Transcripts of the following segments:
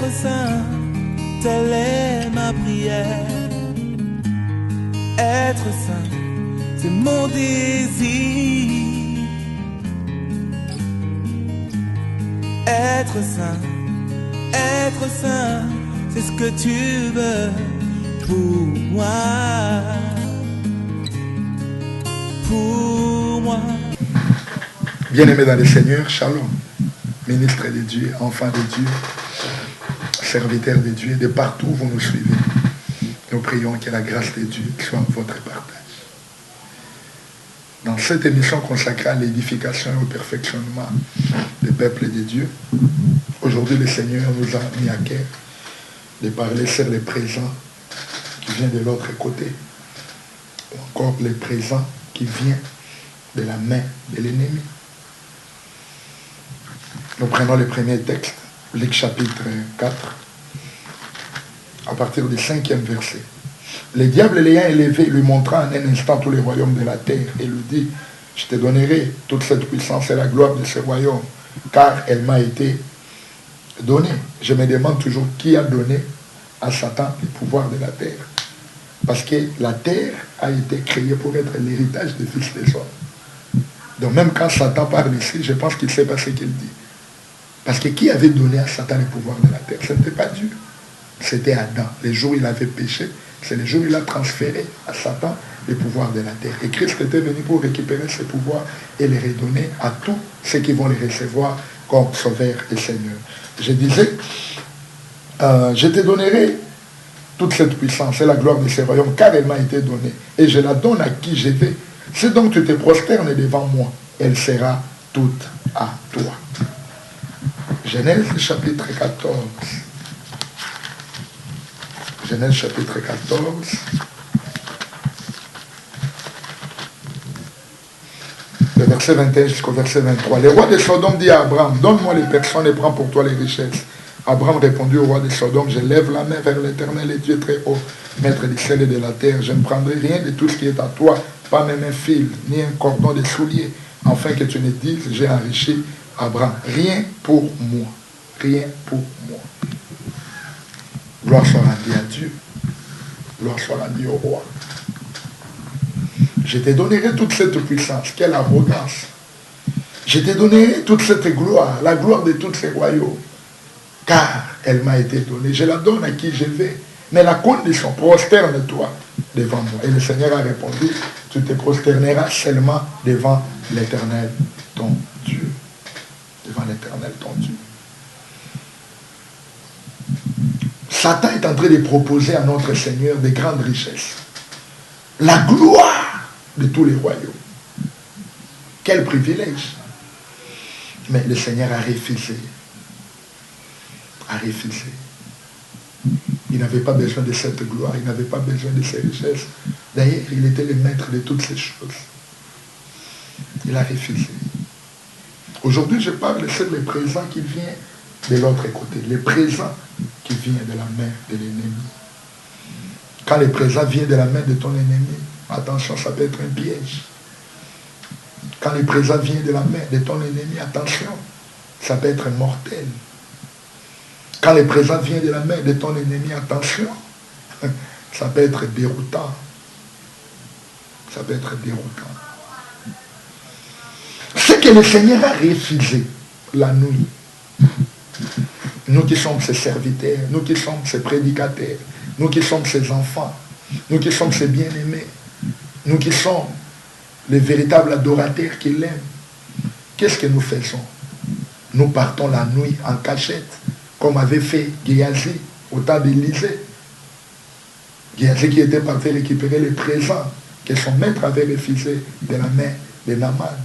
Être saint, telle est ma prière. Être saint, c'est mon désir. Être saint, c'est ce que tu veux pour moi. Pour moi. Bien-aimés dans le Seigneur, shalom. Ministre de Dieu, enfant de Dieu, serviteur de Dieu, de partout où vous nous suivez. Nous prions que la grâce de Dieu soit votre partage. Dans cette émission consacrée à l'édification et au perfectionnement des peuples de Dieu, aujourd'hui le Seigneur nous a mis à cœur de parler sur les présents qui viennent de l'autre côté, ou encore les présents qui viennent de la main de l'ennemi. Nous prenons le premier texte, Luc chapitre 4, à partir du 5e verset. Le diable l'ayant élevé, lui montra en un instant tous les royaumes de la terre et lui dit, je te donnerai toute cette puissance et la gloire de ce royaume, car elle m'a été donnée. Je me demande toujours qui a donné à Satan le pouvoir de la terre. Parce que la terre a été créée pour être l'héritage des fils des hommes. Donc même quand Satan parle ici, je pense qu'il ne sait pas ce qu'il dit. Parce que qui avait donné à Satan le pouvoir de la terre? Ce n'était pas Dieu. C'était Adam. Le jour où il avait péché, c'est le jour où il a transféré à Satan le pouvoir de la terre. Et Christ était venu pour récupérer ce pouvoir et les redonner à tous ceux qui vont les recevoir comme sauveur et Seigneur. Je disais, je te donnerai toute cette puissance et la gloire de ce royaume, car elle m'a été donnée. Et je la donne à qui je veux. Si donc tu te prosternes devant moi, elle sera toute à toi. Genèse chapitre 14. Genèse chapitre 14. Le verset 21 jusqu'au verset 23. Le roi de Sodome dit à Abraham, donne-moi les personnes et prends pour toi les richesses. Abraham répondit au roi de Sodome, je lève la main vers l'Éternel et Dieu très haut, maître du ciel et de la terre. Je ne prendrai rien de tout ce qui est à toi, pas même un fil, ni un cordon de soulier, afin que tu ne dises, j'ai enrichi Abraham. Rien pour moi. Rien pour moi. Gloire soit rendue à Dieu. Gloire soit rendue au roi. Je te donnerai toute cette puissance. Quelle arrogance. Je te donnerai toute cette gloire, la gloire de tous ces royaumes. Car elle m'a été donnée. Je la donne à qui je veux. Mais la condition, prosterne-toi devant moi. Et le Seigneur a répondu, tu te prosterneras seulement devant l'Éternel, ton Dieu. Devant l'Éternel, ton Dieu. Satan est en train de proposer à notre Seigneur des grandes richesses. La gloire de tous les royaumes. Quel privilège. Mais le Seigneur a refusé. A refusé. Il n'avait pas besoin de cette gloire, il n'avait pas besoin de ces richesses. D'ailleurs, il était le maître de toutes ces choses. Il a refusé. Aujourd'hui, je parle sur le présent qui vient de l'autre côté. Le présent qui vient de la main de l'ennemi. Quand le présent vient de la main de ton ennemi, attention, ça peut être un piège. Quand le présent vient de la main de ton ennemi, attention, ça peut être mortel. Quand le présent vient de la main de ton ennemi, attention, ça peut être déroutant. Ça peut être déroutant. Ce que le Seigneur a refusé la nuit, nous qui sommes ses serviteurs, nous qui sommes ses prédicateurs, nous qui sommes ses enfants, nous qui sommes ses bien-aimés, nous qui sommes les véritables adorateurs qu'il aime, qu'est-ce que nous faisons? Nous partons la nuit en cachette, comme avait fait Géasi au temps d'Élysée. Géasi qui était parti récupérer les présents que son maître avait refusé de la main de Naaman.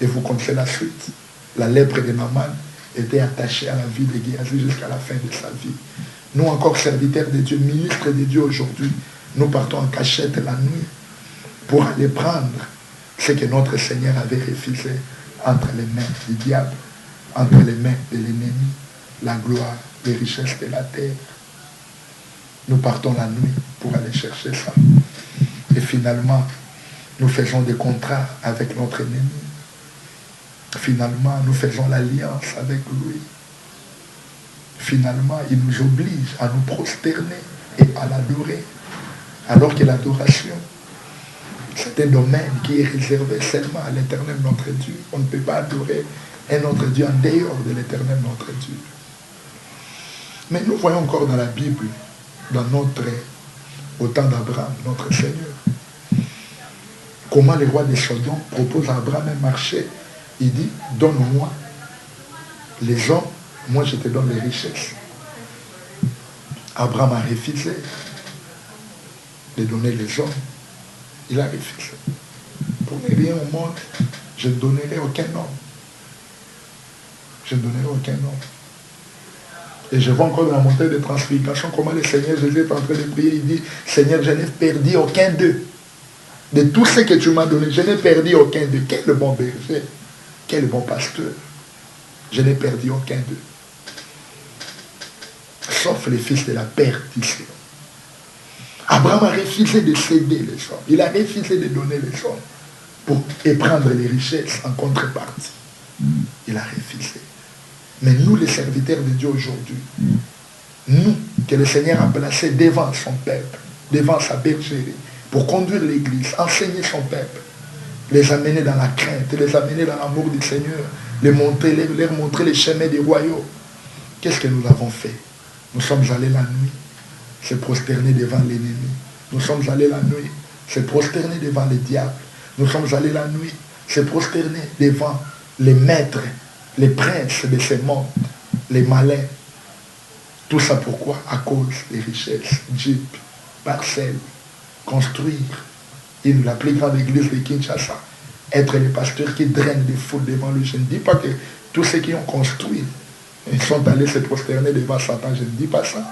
Et vous connaissez la suite. La lèpre de Naaman était attachée à la vie de Géasi jusqu'à la fin de sa vie. Nous encore serviteurs de Dieu, ministres de Dieu aujourd'hui, nous partons en cachette la nuit pour aller prendre ce que notre Seigneur avait refusé entre les mains du diable, entre les mains de l'ennemi, la gloire, les richesses de la terre. Nous partons la nuit pour aller chercher ça. Et finalement, nous faisons des contrats avec notre ennemi. Finalement, nous faisons l'alliance avec lui. finalement, il nous oblige à nous prosterner et à l'adorer. Alors que l'adoration, c'est un domaine qui est réservé seulement à l'Éternel notre Dieu. On ne peut pas adorer un autre Dieu en dehors de l'Éternel notre Dieu. Mais nous voyons encore dans la Bible, au temps d'Abraham, notre Seigneur, comment le roi de Sodome propose à Abraham un marché. Il dit, donne-moi les hommes, moi je te donne les richesses. Abraham a refusé de donner les hommes. Il a refusé. Pour ne rien au monde, je ne donnerai aucun homme. Je ne donnerai aucun homme. Et je vois encore dans la montagne de transfiguration comment le Seigneur Jésus est en train de prier. Il dit, Seigneur, je n'ai perdu aucun d'eux. De tout ce que tu m'as donné, je n'ai perdu aucun d'eux. Quel bon berger, quel bon pasteur. Je n'ai perdu aucun d'eux. Sauf les fils de la perdition. Abraham a refusé de céder les hommes. Il a refusé de donner les hommes et prendre les richesses en contrepartie. Il a refusé. Mais nous, les serviteurs de Dieu aujourd'hui, nous, que le Seigneur a placés devant son peuple, devant sa bergerie, pour conduire l'Église, enseigner son peuple, les amener dans la crainte, les amener dans l'amour du Seigneur, leur montrer les chemins du royaume. Qu'est-ce que nous avons fait? Nous sommes allés la nuit, se prosterner devant l'ennemi. Nous sommes allés la nuit, se prosterner devant les diables. Nous sommes allés la nuit, se prosterner devant les maîtres, les princes de ce monde, les malins. Tout ça pourquoi? À cause des richesses, jeep, parcelles, construire la plus grande église de Kinshasa, être les pasteurs qui drainent des foules devant lui. Je ne dis pas que tous ceux qui ont construit, ils sont allés se prosterner devant Satan. Je ne dis pas ça.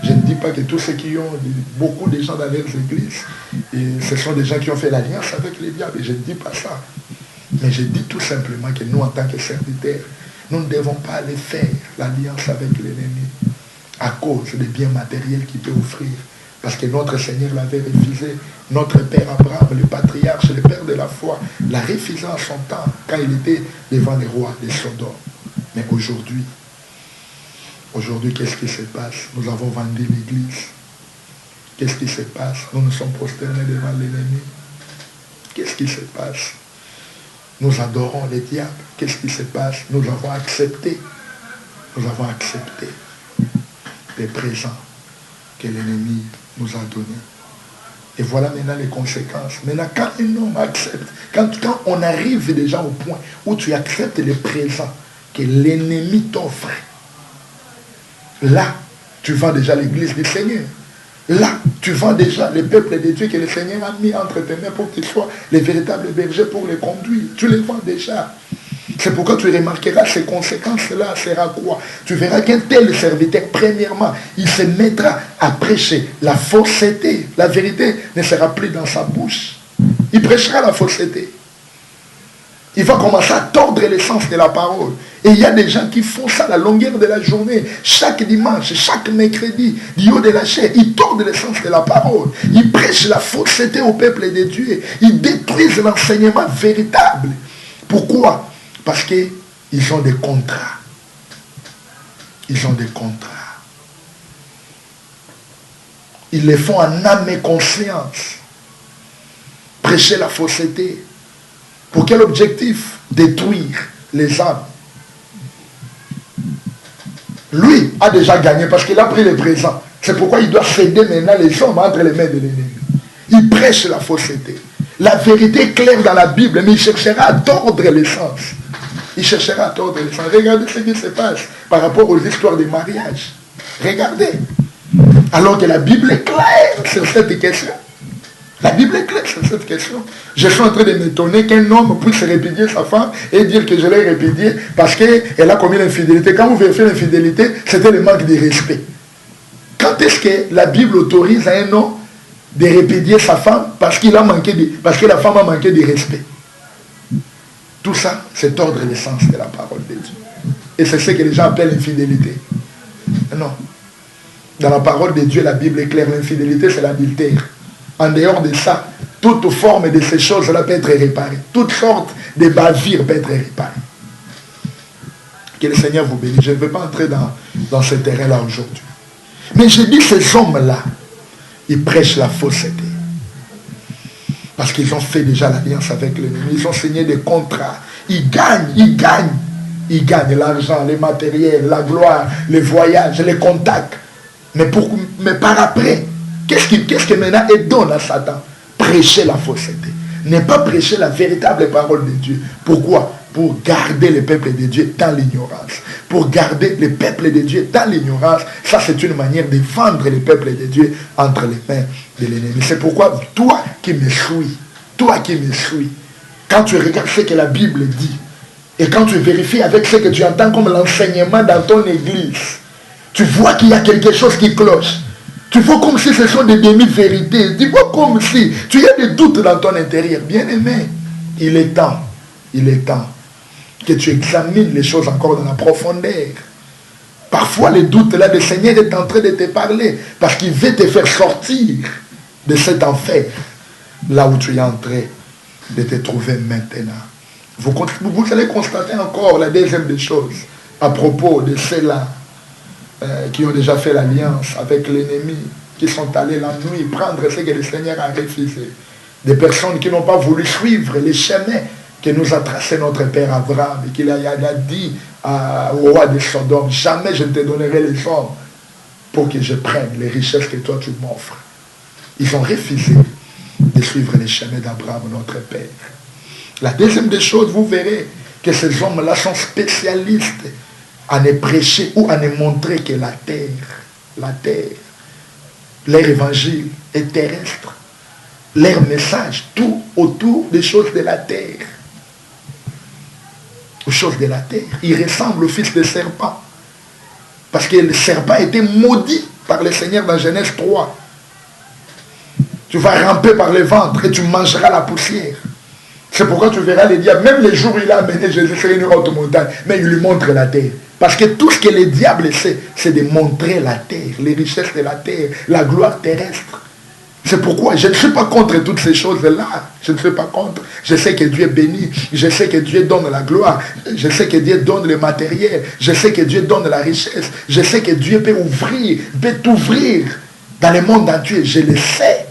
Je ne dis pas que tous ceux qui ont, beaucoup de gens dans leurs églises, et ce sont des gens qui ont fait l'alliance avec les diables. Je ne dis pas ça. Mais je dis tout simplement que nous, en tant que serviteurs, nous ne devons pas aller faire l'alliance avec l'ennemi à cause des biens matériels qu'il peut offrir. Parce que notre Seigneur l'avait refusé. Notre Père Abraham, le patriarche, le Père de la foi, l'a refusé en son temps, quand il était devant les rois de Sodome. Mais aujourd'hui, qu'est-ce qui se passe? Nous avons vendu l'Église. Qu'est-ce qui se passe? Nous nous sommes prosternés devant l'ennemi. Qu'est-ce qui se passe? Nous adorons les diables. Qu'est-ce qui se passe? Nous avons accepté les présents que l'ennemi nous a donnés. Et voilà maintenant les conséquences. Maintenant, quand un homme accepte, quand on arrive déjà au point où tu acceptes les présents que l'ennemi t'offre, là, tu vends déjà l'église du Seigneur. Là, tu vends déjà le peuple de Dieu que le Seigneur a mis entre tes mains pour qu'ils soient les véritables bergers pour les conduire. Tu les vends déjà. C'est pourquoi tu remarqueras ces conséquences-là sera quoi? Tu verras qu'un tel serviteur, premièrement, il se mettra à prêcher la fausseté. La vérité ne sera plus dans sa bouche. Il prêchera la fausseté. Il va commencer à tordre l'essence de la parole. Et il y a des gens qui font ça à la longueur de la journée. Chaque dimanche, chaque mercredi, du haut de la chair, ils tordent l'essence de la parole. Ils prêchent la fausseté au peuple de Dieu. Ils détruisent l'enseignement véritable. Pourquoi? Parce qu'ils ont des contrats. Ils ont des contrats. Ils les font en âme et conscience. Prêcher la fausseté. Pour quel objectif? Détruire les âmes. Lui a déjà gagné parce qu'il a pris les présents. C'est pourquoi il doit céder maintenant les hommes entre les mains de l'ennemi. Il prêche la fausseté. La vérité est claire dans la Bible, mais il cherchera à tordre l'essence. Il cherchera à tordre l'essence. Regardez ce qui se passe par rapport aux histoires des mariages. Regardez. Alors que la Bible est claire sur cette question. La Bible est claire sur cette question. Je suis en train de m'étonner qu'un homme puisse répudier sa femme et dire que je l'ai répudiée parce qu'elle a commis l'infidélité. Quand vous vérifiez l'infidélité, c'était le manque de respect. Quand est-ce que la Bible autorise à un homme de répudier sa femme parce que la femme a manqué de respect? Tout ça, c'est tordre l'essence de la parole de Dieu. Et c'est ce que les gens appellent l'infidélité. Non. Dans la parole de Dieu, la Bible est claire. L'infidélité, c'est l'adultère. En dehors de ça, toute forme de ces choses-là peut être réparée. Toute sorte de bavure peut être réparée. Que le Seigneur vous bénisse. Je ne vais pas entrer dans ce terrain-là aujourd'hui. Mais je dis, ces hommes-là, ils prêchent la fausseté. Parce qu'ils ont fait déjà l'alliance avec l'ennemi. Ils ont signé des contrats. Ils gagnent. Ils gagnent l'argent, les matériels, la gloire, les voyages, les contacts. Mais par après, qu'est-ce que maintenant ils donnent à Satan? Prêcher la fausseté. Ne pas prêcher la véritable parole de Dieu. Pourquoi? Pour garder le peuple de Dieu dans l'ignorance. Pour garder le peuple de Dieu dans l'ignorance. Ça, c'est une manière de vendre le peuple de Dieu entre les mains de l'ennemi. C'est pourquoi, toi qui me suis, quand tu regardes ce que la Bible dit, et quand tu vérifies avec ce que tu entends comme l'enseignement dans ton église, tu vois qu'il y a quelque chose qui cloche. Tu vois comme si ce sont des demi-vérités. Tu vois comme si tu as des doutes dans ton intérieur. Bien-aimé, il est temps que tu examines les choses encore dans la profondeur. Parfois, les doutes là, le Seigneur est en train de te parler parce qu'il veut te faire sortir de cet enfer, là où tu es en train de te trouver maintenant. Vous allez constater encore la deuxième des choses à propos de ceux-là qui ont déjà fait l'alliance avec l'ennemi, qui sont allés la nuit prendre ce que le Seigneur a refusé. Des personnes qui n'ont pas voulu suivre les chemins que nous a tracé notre père Abraham et qu'il a dit au roi de Sodome, jamais je ne te donnerai les hommes pour que je prenne les richesses que toi tu m'offres. Ils ont refusé de suivre les chemins d'Abraham, notre père. La deuxième des choses, vous verrez que ces hommes-là sont spécialistes à ne prêcher ou à ne montrer que la terre, leur évangile est terrestre, leur message, tout autour des choses de la terre. Aux choses de la terre. Il ressemble au fils de serpent. Parce que le serpent a été maudit par le Seigneur dans Genèse 3. Tu vas ramper par le ventre et tu mangeras la poussière. C'est pourquoi tu verras les diables, même les jours où il a amené Jésus sur une haute montagne, mais il lui montre la terre. Parce que tout ce que les diables sait, c'est de montrer la terre, les richesses de la terre, la gloire terrestre. C'est pourquoi je ne suis pas contre toutes ces choses-là. Je ne suis pas contre. Je sais que Dieu bénit. Je sais que Dieu donne la gloire. Je sais que Dieu donne le matériel. Je sais que Dieu donne la richesse. Je sais que Dieu peut t'ouvrir dans le monde entier. Je le sais.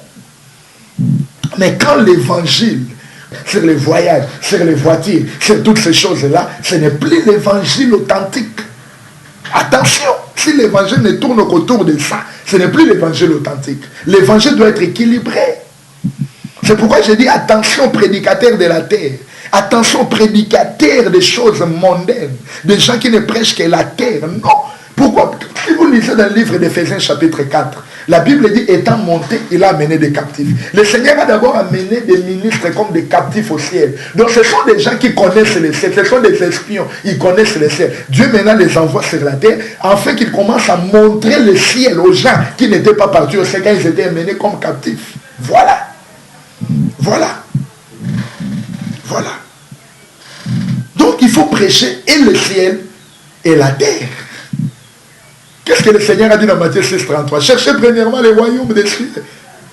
Mais quand l'évangile, sur les voyages, sur les voitures, sur toutes ces choses-là, ce n'est plus l'évangile authentique. Attention, si l'évangile ne tourne qu'autour de ça, ce n'est plus l'évangile authentique. L'évangile doit être équilibré. C'est pourquoi je dis attention prédicateur de la terre. Attention prédicateur des choses mondaines. Des gens qui ne prêchent que la terre. Non. Pourquoi? Si vous lisez dans le livre d'Éphésiens chapitre 4, la Bible dit, étant monté, il a amené des captifs. Le Seigneur a d'abord amené des ministres comme des captifs au ciel. Donc ce sont des gens qui connaissent le ciel. Ce sont des espions. Ils connaissent le ciel. Dieu maintenant les envoie sur la terre afin qu'ils commencent à montrer le ciel aux gens qui n'étaient pas partis au ciel quand ils étaient amenés comme captifs. Voilà. Voilà. Voilà. Donc il faut prêcher et le ciel et la terre. Qu'est-ce que le Seigneur a dit dans Matthieu 6,33? Cherchez premièrement le royaume des cieux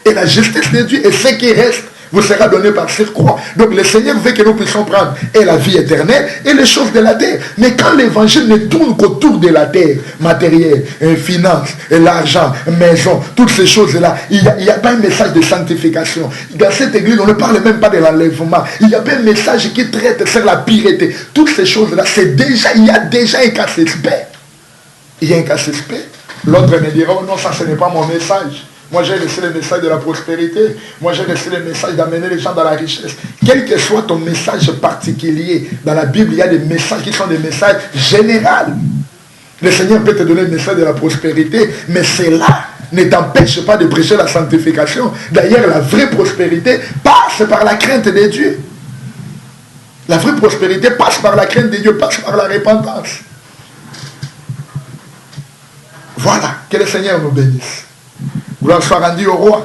et la justice de Dieu, et ce qui reste vous sera donné par surcroît. Donc le Seigneur veut que nous puissions prendre et la vie éternelle et les choses de la terre. Mais quand l'évangile ne tourne qu'autour de la terre, matériel, finance, l'argent, maison, toutes ces choses-là, il n'y a pas un message de sanctification. Dans cette église, on ne parle même pas de l'enlèvement. Il n'y a pas un message qui traite sur la piété. Toutes ces choses-là, il y a déjà un cas suspect. Il y a un cas suspect. L'autre me dira, oh non, ça ce n'est pas mon message. Moi j'ai laissé le message de la prospérité. Moi j'ai laissé le message d'amener les gens dans la richesse. Quel que soit ton message particulier, dans la Bible il y a des messages qui sont des messages généraux. Le Seigneur peut te donner le message de la prospérité, mais cela ne t'empêche pas de prêcher la sanctification. D'ailleurs la vraie prospérité passe par la crainte de Dieu. La vraie prospérité passe par la crainte de Dieu, passe par la repentance. Voilà, que le Seigneur nous bénisse. Gloire soit rendue au roi.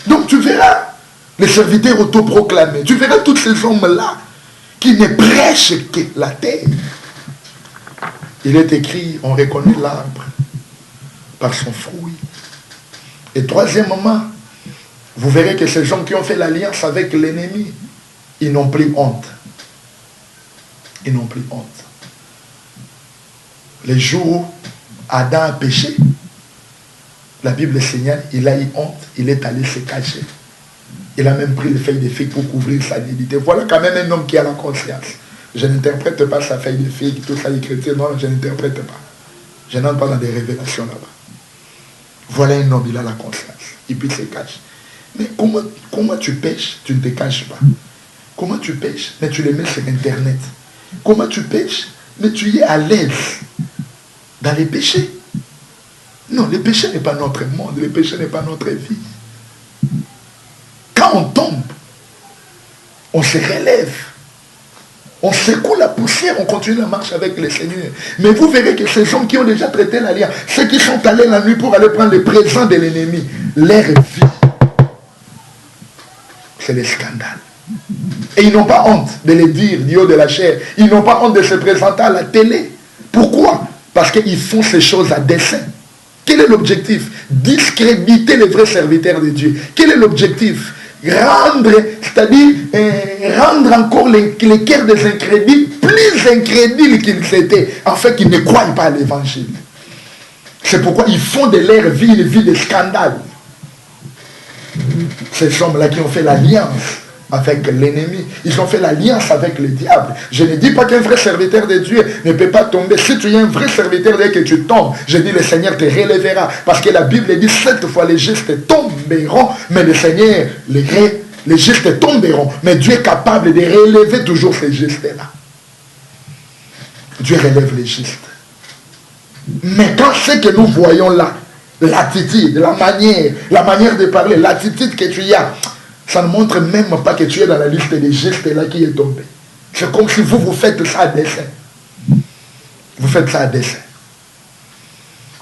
Donc tu verras les serviteurs autoproclamés. Tu verras tous ces hommes-là qui ne prêchent que la terre. Il est écrit, on reconnaît l'arbre par son fruit. Et troisièmement, vous verrez que ces hommes qui ont fait l'alliance avec l'ennemi, ils n'ont plus honte. Ils n'ont plus honte. Les jours où Adam a péché, la Bible signale, il a eu honte, il est allé se cacher. Il a même pris les feuilles de figue pour couvrir sa nudité. Voilà quand même un homme qui a la conscience. Je n'interprète pas sa feuille de figue, tout ça, écriture. Non, je n'interprète pas. Je n'entre pas dans des révélations là-bas. Voilà un homme, il a la conscience. Et puis il se cache. Mais comment tu pêches, tu ne te caches pas. Comment tu pêches, mais tu les mets sur Internet. Comment tu pêches, mais tu y es à l'aise dans les péchés. Non, le péché n'est pas notre monde, le péché n'est pas notre vie. Quand on tombe, on se relève. On secoue la poussière, on continue la marche avec le Seigneur. Mais vous verrez que ces hommes qui ont déjà traité l'alliance, ceux qui sont allés la nuit pour aller prendre les présents de l'ennemi, leur vie, c'est le scandale. Et ils n'ont pas honte de le dire du haut de la chair. Ils n'ont pas honte de se présenter à la télé. Pourquoi? Parce qu'ils font ces choses à dessein. Quel est l'objectif? Discréditer les vrais serviteurs de Dieu. Quel est l'objectif? Rendre, c'est-à-dire rendre encore les cœurs des incrédules plus incrédules qu'ils étaient, afin qu'ils ne croient pas à l'évangile. C'est pourquoi ils font de leur vie une vie de scandale. Ces hommes-là qui ont fait l'alliance avec l'ennemi, ils ont fait l'alliance avec le diable. Je ne dis pas qu'un vrai serviteur de Dieu ne peut pas tomber. Si tu es un vrai serviteur de Dieu que tu tombes, je dis le Seigneur te relèvera. Parce que la Bible dit 7 fois les justes tomberont, mais le Seigneur, les justes tomberont. Mais Dieu est capable de relever toujours ces justes-là. Dieu relève les justes. Mais quand ce que nous voyons là, l'attitude, la manière de parler, l'attitude que tu as, ça ne montre même pas que tu es dans la liste des gestes là qui est tombé. C'est comme si vous faites ça à dessein. Vous faites ça à dessein.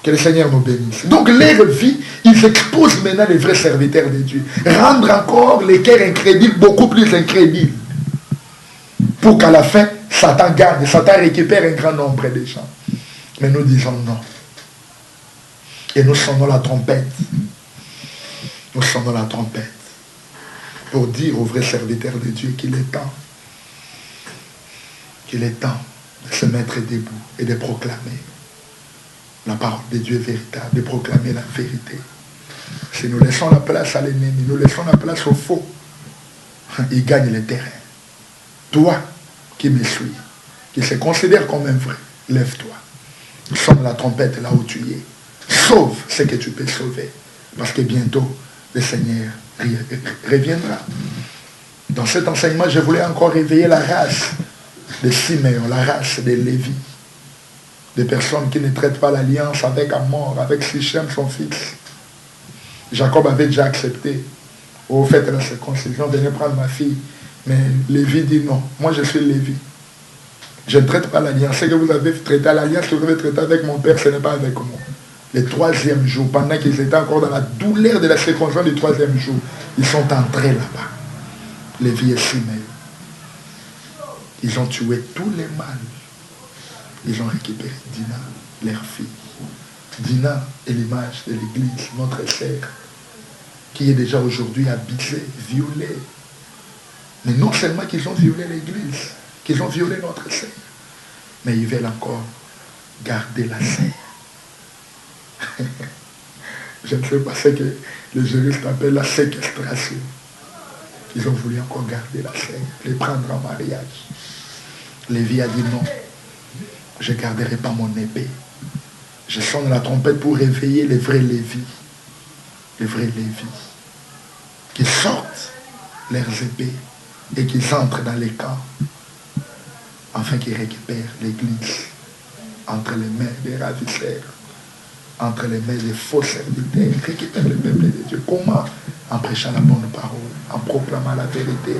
Que le Seigneur nous bénisse. Donc leur vie, ils exposent maintenant les vrais serviteurs de Dieu. Rendre encore les cœurs incrédules beaucoup plus incrédules. Pour qu'à la fin, Satan gagne, Satan récupère un grand nombre de gens. Mais nous disons non. Et nous sonnons la trompette. Nous sonnons la trompette. Pour dire aux vrais serviteurs de Dieu qu'il est temps de se mettre debout et de proclamer la parole de Dieu véritable, de proclamer la vérité. Si nous laissons la place à l'ennemi, nous laissons la place au faux, il gagne le terrain. Toi qui me suis, qui se considère comme un vrai, lève-toi. Sonne la trompette là où tu es. Sauve ce que tu peux sauver. Parce que bientôt, le Seigneur reviendra. Dans cet enseignement, je voulais encore réveiller la race de Siméon, la race de Lévi. Des personnes qui ne traitent pas l'alliance avec Amor, avec Sichem, son fils. Jacob avait déjà accepté. Au fait de la circoncision, venez prendre ma fille. Mais Lévi dit non. Moi, je suis Lévi. Je ne traite pas l'alliance. Ce que vous avez traité à l'alliance, que vous avez traité avec mon père, ce n'est pas avec moi. Le 3e jour, pendant qu'ils étaient encore dans la douleur de la circoncision du 3e jour, ils sont entrés là-bas. Lévi et Siméon. Ils ont tué tous les mâles. Ils ont récupéré Dina, leur fille. Dina est l'image de l'église, notre sœur, qui est déjà aujourd'hui abusée, violée. Mais non seulement qu'ils ont violé l'église, qu'ils ont violé notre sœur, mais ils veulent encore garder la sœur. Je ne sais pas ce que les juristes appellent la séquestration. Ils ont voulu encore garder la sœur, les prendre en mariage. Lévi a dit non, je ne garderai pas mon épée. Je sonne la trompette pour réveiller les vrais Lévis. Les vrais Lévis. Qui sortent leurs épées et qui entrent dans les camps afin qu'ils récupèrent l'église entre les mains des ravisseurs, entre les mains des faux serviteurs, récupèrent le peuple de Dieu. Comment? En prêchant la bonne parole, en proclamant la vérité.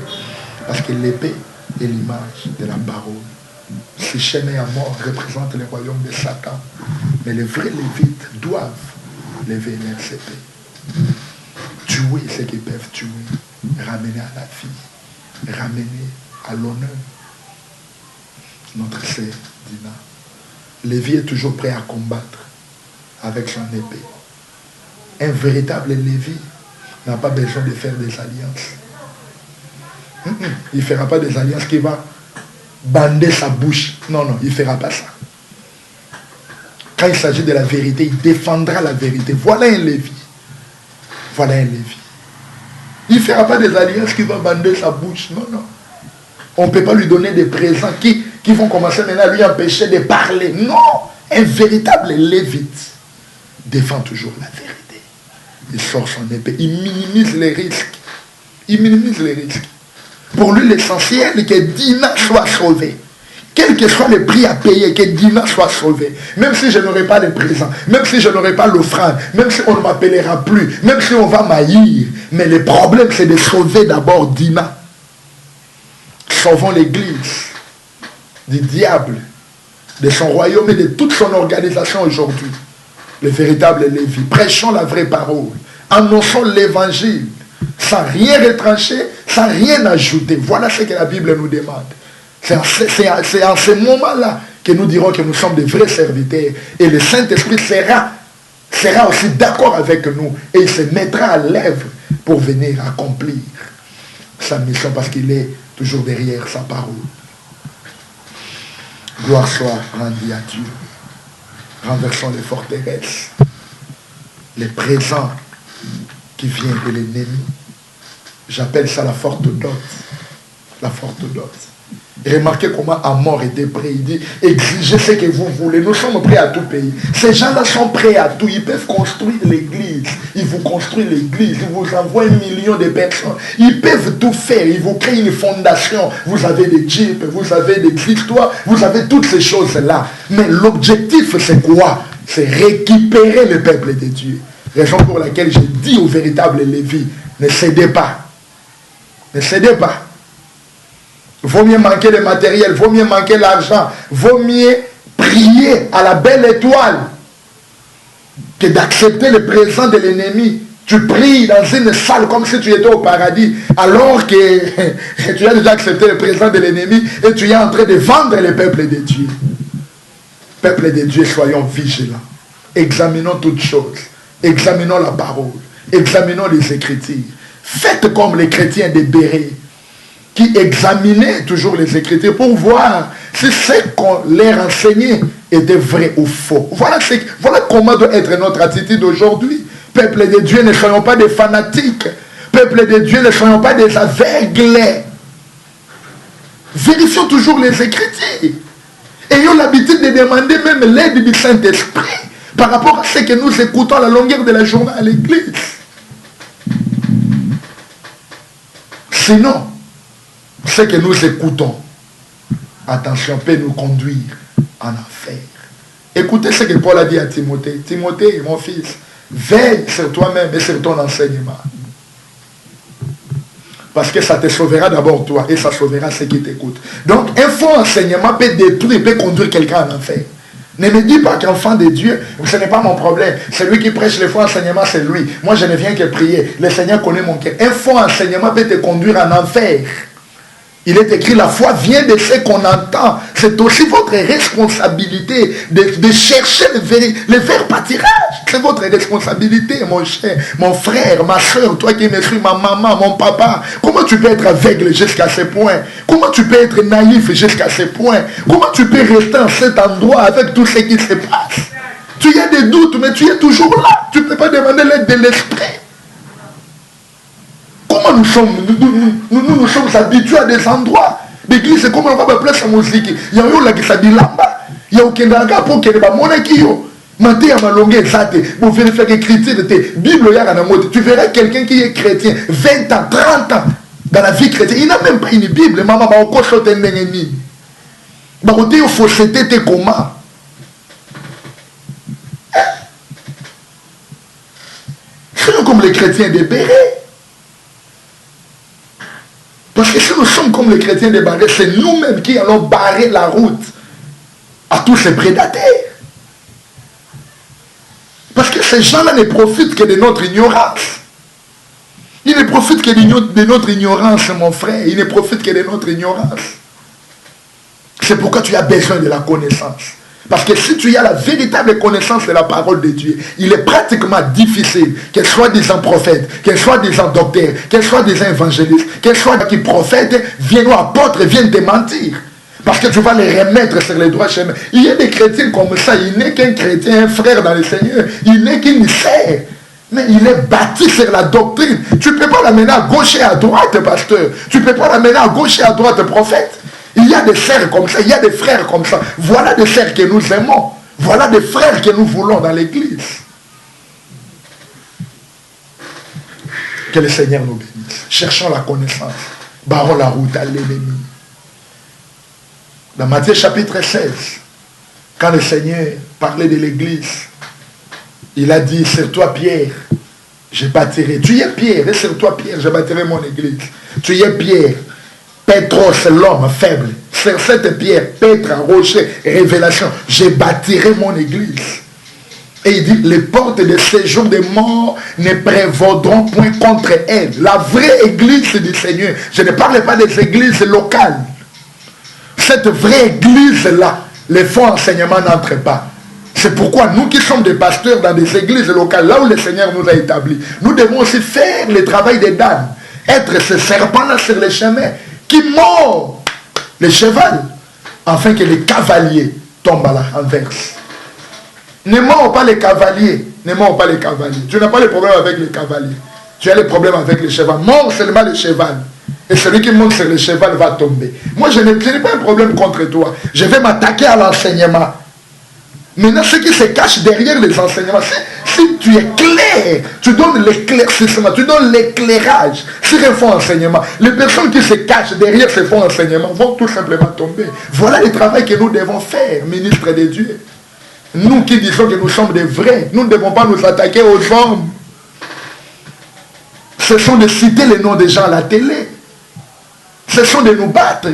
Parce que l'épée est l'image de la parole. Sichem et Amor représentent le royaume de Satan. Mais les vrais Lévites doivent lever leurs épées. Tuer ce qu'ils peuvent tuer. Ramener à la vie. Ramener à l'honneur. Notre sœur Dina. Lévi est toujours prêt à combattre avec son épée. Un véritable Lévi n'a pas besoin de faire des alliances. Il ne fera pas des alliances qui va bander sa bouche. Non, non, il ne fera pas ça. Quand il s'agit de la vérité, il défendra la vérité. Voilà un Lévi. Voilà un Lévi. Il ne fera pas des alliances qui vont bander sa bouche. Non, non. On ne peut pas lui donner des présents qui vont commencer maintenant à lui empêcher de parler. Non. Un véritable Lévite défend toujours la vérité. Il sort son épée. Il minimise les risques. Il minimise les risques. Pour lui, l'essentiel est que Dina soit sauvée. Quel que soit le prix à payer, que Dina soit sauvée. Même si je n'aurai pas de présent, même si je n'aurai pas l'offrande, même si on ne m'appellera plus, même si on va m'haïr. Mais le problème, c'est de sauver d'abord Dina. Sauvons l'Église du diable, de son royaume et de toute son organisation aujourd'hui. Le véritable Lévi. Prêchons la vraie parole. Annonçons l'Évangile. Sans rien retrancher, sans rien ajouter. Voilà ce que la Bible nous demande. C'est en ce moment-là que nous dirons que nous sommes des vrais serviteurs. Et le Saint-Esprit sera aussi d'accord avec nous. Et il se mettra à l'œuvre pour venir accomplir sa mission parce qu'il est toujours derrière sa parole. Gloire soit rendue à Dieu. Renversons les forteresses. Les présents qui viennent de l'ennemi. J'appelle ça la forte dot. La forte dot. Et remarquez comment Amor était prêt. Il dit, exigez ce que vous voulez. Nous sommes prêts à tout payer. Ces gens-là sont prêts à tout. Ils peuvent construire l'église. Ils vous construisent l'église. Ils vous envoient 1 million de personnes. Ils peuvent tout faire. Ils vous créent une fondation. Vous avez des jeeps, vous avez des histoires, vous avez toutes ces choses-là. Mais l'objectif, c'est quoi? C'est récupérer le peuple de Dieu. Raison pour laquelle j'ai dit au véritable Lévi, ne cédez pas. Ne cédez pas. Vaut mieux manquer le matériel, vaut mieux manquer l'argent, vaut mieux prier à la belle étoile que d'accepter le présent de l'ennemi. Tu pries dans une salle comme si tu étais au paradis, alors que tu as déjà accepté le présent de l'ennemi et tu es en train de vendre le peuple de Dieu. Peuple de Dieu, soyons vigilants. Examinons toutes choses. Examinons la parole. Examinons les Écritures. Faites comme les chrétiens de Béret, qui examinaient toujours les Écritures pour voir si ce qu'on leur enseignait était vrai ou faux. Voilà comment doit être notre attitude aujourd'hui. Peuple de Dieu, ne soyons pas des fanatiques. Peuple de Dieu, ne soyons pas des aveugles. Vérifions toujours les Écritures. Ayons l'habitude de demander même l'aide du Saint-Esprit par rapport à ce que nous écoutons à la longueur de la journée à l'église. Sinon, ce que nous écoutons, attention, peut nous conduire en enfer. Écoutez ce que Paul a dit à Timothée. Timothée, mon fils, veille sur toi-même et sur ton enseignement. Parce que ça te sauvera d'abord toi et ça sauvera ceux qui t'écoutent. Donc, un faux enseignement peut détruire, peut conduire quelqu'un en enfer. Ne me dis pas qu'enfant de Dieu, ce n'est pas mon problème. Celui qui prêche le faux enseignement, c'est lui. Moi, je ne viens que prier. Le Seigneur connaît mon cœur. Un faux enseignement peut te conduire en enfer. Il est écrit, la foi vient de ce qu'on entend. C'est aussi votre responsabilité de chercher le vrai pâturage. C'est votre responsabilité, mon cher, mon frère, ma soeur, toi qui me suis, ma maman, mon papa. Comment tu peux être aveugle jusqu'à ce point? Comment tu peux être naïf jusqu'à ce point? Comment tu peux rester en cet endroit avec tout ce qui se passe? Tu as des doutes, mais tu es toujours là. Tu ne peux pas demander l'aide de l'esprit. Comment nous sommes habitués à des endroits d'église, c'est comme on va appeler sa musique. Il y a eu là qui s'habille là-bas. Il y a aucun endroit pour qu'il y ait des monnaie qui ont. Maté à ma longueur, ça pour vérifier que chrétien était Bible, il y a un mot. Tu verras quelqu'un qui est chrétien, 20 ans, 30 ans, dans la vie chrétienne. Il n'a même pas une Bible. Maman, va encore sauter un ennemi. Bah, côté, il faut c'était comment? C'est comme les chrétiens de Béret. Parce que si nous sommes comme les chrétiens de Béret, c'est nous-mêmes qui allons barrer la route à tous ces prédateurs. Parce que ces gens-là ne profitent que de notre ignorance. Ils ne profitent que de notre ignorance, mon frère. Ils ne profitent que de notre ignorance. C'est pourquoi tu as besoin de la connaissance. Parce que si tu as la véritable connaissance de la parole de Dieu, il est pratiquement difficile qu'elle soit des prophètes, qu'elle soit des docteurs, qu'elle soit des évangélistes, qu'elle soit des prophètes, viennent ou apôtres, viennent te mentir. Parce que tu vas les remettre sur les droits chemins. Il y a des chrétiens comme ça. Il n'est qu'un chrétien, un frère dans le Seigneur. Il n'est qu'une sœur. Mais il est bâti sur la doctrine. Tu ne peux pas l'amener à gauche et à droite, pasteur. Tu ne peux pas l'amener à gauche et à droite, prophète. Il y a des sœurs comme ça. Il y a des frères comme ça. Voilà des sœurs que nous aimons. Voilà des frères que nous voulons dans l'église. Que le Seigneur nous bénisse. Cherchons la connaissance. Barrons la route à l'ennemi. Dans Matthieu chapitre 16, quand le Seigneur parlait de l'église, il a dit, sur toi Pierre, je bâtirai. Tu es Pierre, et sur toi Pierre, je bâtirai mon église. Tu es Pierre, Pétros, l'homme faible. Sur cette pierre, Pétre, rocher, révélation, je bâtirai mon église. Et il dit, les portes de séjour des morts ne prévaudront point contre elle. La vraie église du Seigneur, je ne parle pas des églises locales. Cette vraie église-là, les faux enseignements n'entrent pas. C'est pourquoi nous qui sommes des pasteurs dans des églises locales, là où le Seigneur nous a établis, nous devons aussi faire le travail des dames. Être ce serpent-là sur les chemins qui mord le cheval, afin que les cavaliers tombent à la renverse. Ne mords pas les cavaliers. Ne mords pas les cavaliers. Tu n'as pas de problème avec les cavaliers. Tu as le problème avec le cheval. Mords seulement le cheval. Et celui qui monte sur le cheval va tomber. Moi, je n'ai pas un problème contre toi. Je vais m'attaquer à l'enseignement. Maintenant, ce qui se cache derrière les enseignements, si tu es clair, tu donnes l'éclaircissement, tu donnes l'éclairage sur un faux enseignement. Les personnes qui se cachent derrière ces faux enseignements vont tout simplement tomber. Voilà le travail que nous devons faire, ministre de Dieu. Nous qui disons que nous sommes des vrais, nous ne devons pas nous attaquer aux hommes. Ce sont de citer les noms des gens à la télé. Ce sont de nous battre.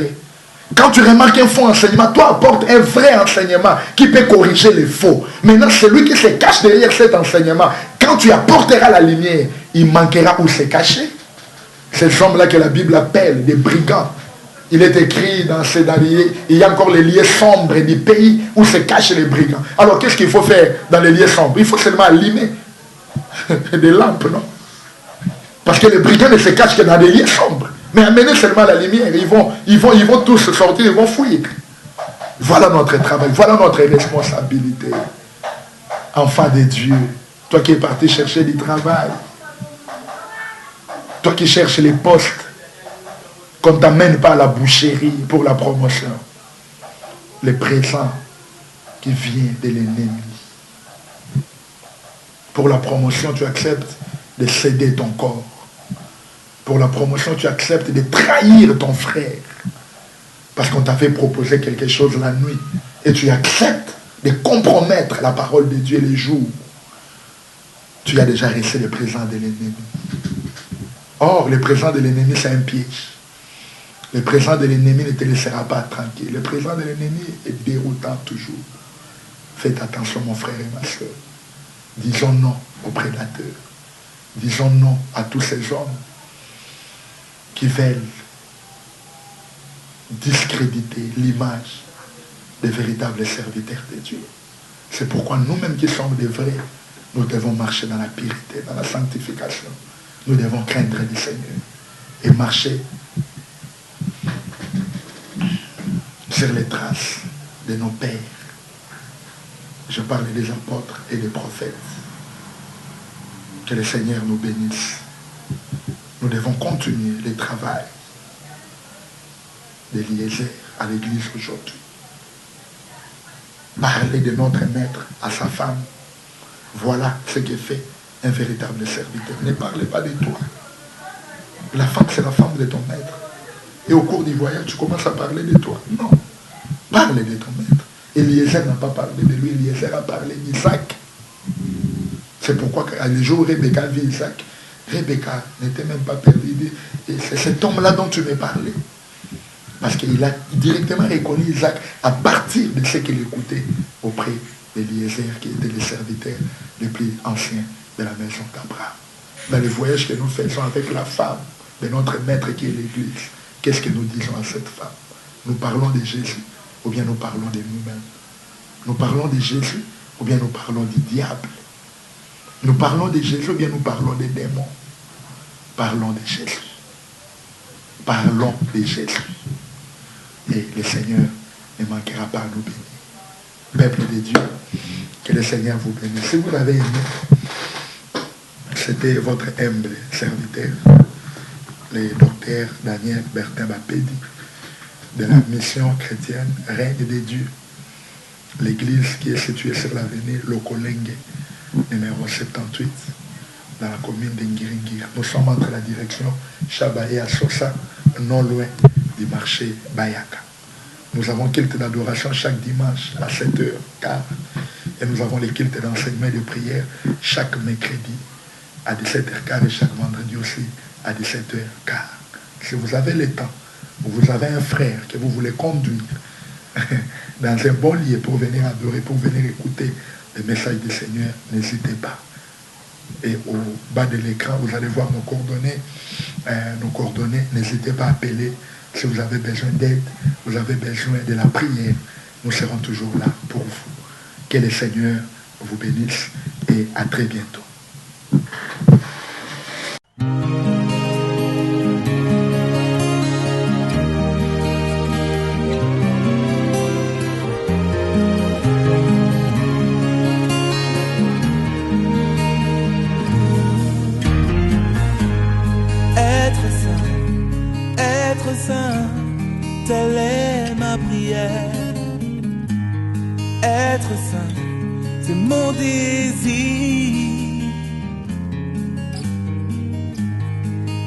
Quand tu remarques un faux enseignement, toi apporte un vrai enseignement qui peut corriger les faux. Maintenant, celui qui se cache derrière cet enseignement, quand tu apporteras la lumière, il manquera où se cacher. Ces hommes-là que la Bible appelle des brigands. Il est écrit dans ces derniers, il y a encore les lieux sombres du pays où se cachent les brigands. Alors qu'est-ce qu'il faut faire dans les lieux sombres? Il faut seulement allumer des lampes, non? Parce que les brigands ne se cachent que dans des lieux sombres. Mais amenez seulement la lumière, ils vont tous sortir, ils vont fuir. Voilà notre travail, voilà notre responsabilité. Enfant de Dieu, toi qui es parti chercher du travail, toi qui cherches les postes, qu'on ne t'amène pas à la boucherie pour la promotion. Le présent qui vient de l'ennemi. Pour la promotion, tu acceptes de céder ton corps. Pour la promotion, tu acceptes de trahir ton frère. Parce qu'on t'avait proposé quelque chose la nuit. Et tu acceptes de compromettre la parole de Dieu les jours. Tu as déjà reçu le présent de l'ennemi. Or, le présent de l'ennemi, c'est un piège. Le présent de l'ennemi ne te laissera pas tranquille. Le présent de l'ennemi est déroutant toujours. Faites attention, mon frère et ma soeur. Disons non aux prédateurs. Disons non à tous ces hommes qui veulent discréditer l'image des véritables serviteurs de Dieu. C'est pourquoi nous-mêmes qui sommes des vrais, nous devons marcher dans la pureté, dans la sanctification. Nous devons craindre le Seigneur et marcher sur les traces de nos pères. Je parle des apôtres et des prophètes. Que le Seigneur nous bénisse. Nous devons continuer le travail d'Eliezer à l'église aujourd'hui. Parler de notre maître à sa femme. Voilà ce que fait un véritable serviteur. Ne parlez pas de toi. La femme, c'est la femme de ton maître. Et au cours du voyage, tu commences à parler de toi. Non. Parle de ton maître. Eliezer n'a pas parlé de lui. Eliezer a parlé d'Isaac. C'est pourquoi, le jour où Rebecca vit Isaac, Rebecca n'était même pas perdue. Et c'est cet homme-là dont tu me parlais. Parce qu'il a directement reconnu Isaac à partir de ce qu'il écoutait auprès d'Eliezer, qui était le serviteur le plus ancien de la maison d'Abraham. Dans les voyages que nous faisons avec la femme de notre maître qui est l'Église, qu'est-ce que nous disons à cette femme? Nous parlons de Jésus ou bien nous parlons de nous-mêmes? Nous parlons de Jésus ou bien nous parlons du diable? Nous parlons de Jésus ou bien nous parlons des démons? Parlons de Jésus. Parlons de Jésus. Et le Seigneur ne manquera pas à nous bénir. Peuple de Dieu, que le Seigneur vous bénisse. Si vous l'avez aimé, c'était votre humble serviteur, le docteur Daniel Bertin Bapedi, de la mission chrétienne Règne de Dieu, l'église qui est située sur l'avenue Lokolenge, numéro 78, dans la commune d'Ingiringir. Nous sommes entre la direction Chabaye à Sosa, non loin du marché Bayaka. Nous avons culte d'adoration chaque dimanche à 7h15 et nous avons les cultes d'enseignement et de prière chaque mercredi à 17h15 et chaque vendredi aussi à 17h15. Si vous avez le temps, ou vous avez un frère que vous voulez conduire dans un bon lieu pour venir adorer, pour venir écouter le message du Seigneur, n'hésitez pas. Et au bas de l'écran, vous allez voir nos coordonnées. N'hésitez pas à appeler si vous avez besoin d'aide, vous avez besoin de la prière. Nous serons toujours là pour vous. Que le Seigneur vous bénisse et à très bientôt. Telle est ma prière. Être saint, c'est mon désir.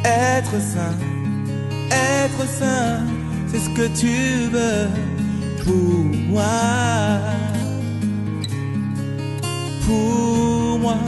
Être saint, c'est ce que tu veux pour moi. Pour moi.